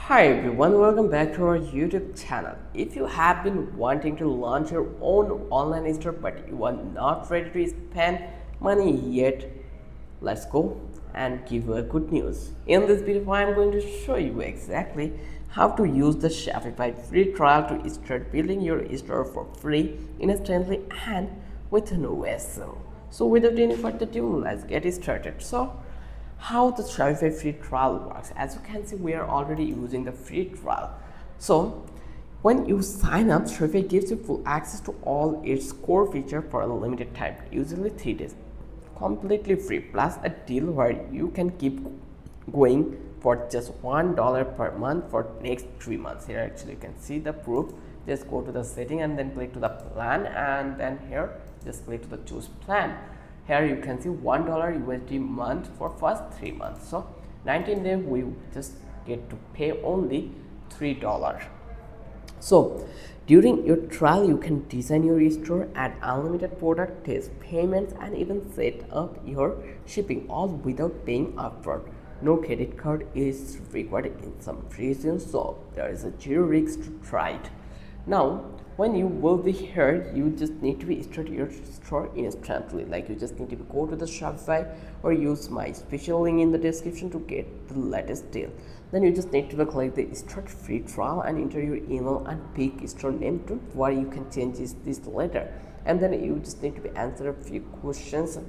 Hi everyone, welcome back to our YouTube channel. If you have been wanting to launch your own online store but you are not ready to spend money yet, let's go and give you a good news. In this video, I am going to show you exactly how to use the Shopify free trial to start building your store for free, instantly, and with no hassle. So without any further ado, let's get started. So how the Shopify free trial works. As you can see, we are already using the free trial. So when you sign up, Shopify gives you full access to all its core features for a limited time, usually 3 days, completely free, plus a deal where you can keep going for just $1 per month for next 3 months. Here actually you can see the proof. Just go to the setting and then click to the plan, and then here just click to the choose plan. Here you can see $1 USD month for first 3 months. So 19 days we just get to pay only $3. So during your trial, you can design your store, add unlimited product, test payments, and even set up your shipping, all without paying upfront. No credit card is required in some regions, so there is a zero risk to try it. Now, when you will be here, you just need to start your store instantly. Like you just need to go to the Shopify or use my special link in the description to get the latest deal. Then you just need to click the start free trial and enter your email and pick store name to where you can change this later. And then you just need to answer a few questions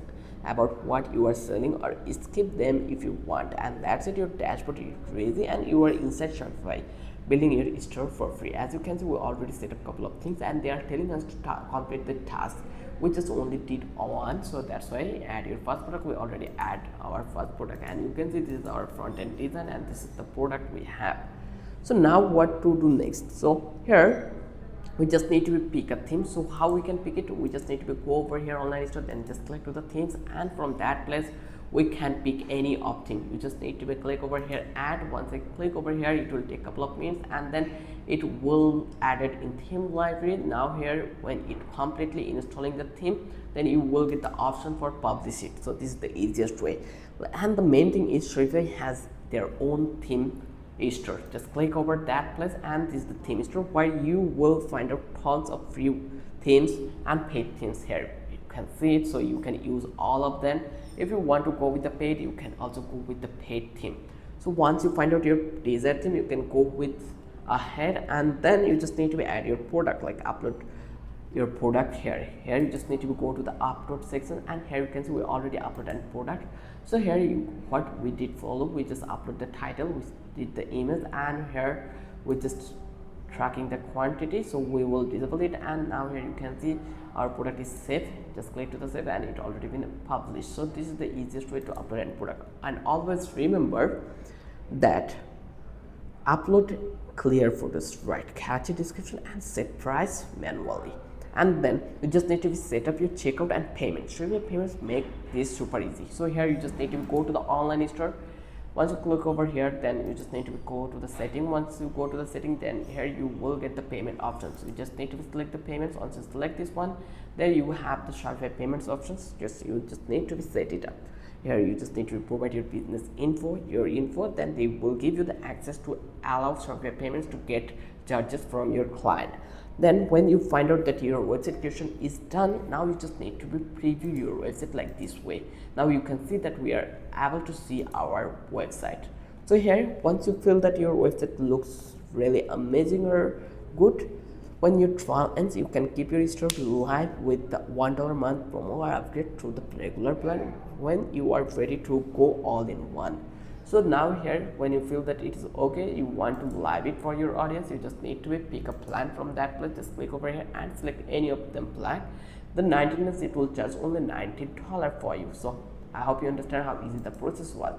about what you are selling or skip them if you want, and that's it. Your dashboard is ready and you are inside Shopify building your store for free. As you can see, we already set up a couple of things and they are telling us to complete the task. We just only did one, so that's why add your first product. We already add our first product, and you can see this is our front end design and this is the product we have. So now what to do next? So here we just need to pick a theme. So how we can pick it? We just need to go over here online store, then just click to the themes, and from that place we can pick any of theme. You just need to click over here add. Once I click over here, it will take a couple of minutes and then it will add it in theme library. Now here when it completely installing the theme, then you will get the option for publish it. So this is the easiest way. And the main thing is Shopify has their own theme store. Just click over that place and this is the theme store where you will find out tons of free themes and paid themes. Here you can see it, so you can use all of them. If you want to go with the paid, you can also go with the paid theme. So once you find out your desired theme, you can go with ahead, and then you just need to add your product, like upload your product. Here you just need to go to the upload section, and here you can see we already uploaded a product. So here what we did follow, we just upload the title, we did the image, and here we just tracking the quantity, so we will disable it. And now here you can see our product is safe. Just click to the save and it already been published. So this is the easiest way to upload a product. And always remember that upload clear photos, write catchy description, and set price manually. And then you just need to set up your checkout and payment. Shopify payments make this super easy. So here you just need to go to the online store. Once you click over here, then you just need to go to the setting. Once you go to the setting, then here you will get the payment options. You just need to select the payments. Once you select this one, there you have the Shopify payments options. You just need to set it up. Here you just need to provide your business info, then they will give you the access to allow Shopify payments to get charges from your client. Then when you find out that your website creation is done, now you just need to preview your website like this way. Now you can see that we are able to see our website. So here, once you feel that your website looks really amazing or good, when your trial ends, you can keep your store live with the $1 a month promo or upgrade to the regular plan when you are ready to go all in one. So now here, when you feel that it is okay, you want to live it for your audience, you just need to pick a plan from that place. Just click over here and select any of them plan. The 19 days, it will charge only $90 for you. So I hope you understand how easy the process was.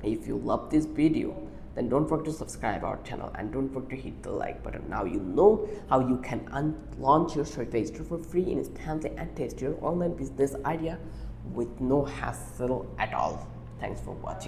If you love this video, then don't forget to subscribe our channel and don't forget to hit the like button. Now you know how you can launch your Shopify store for free instantly and test your online business idea with no hassle at all. Thanks for watching.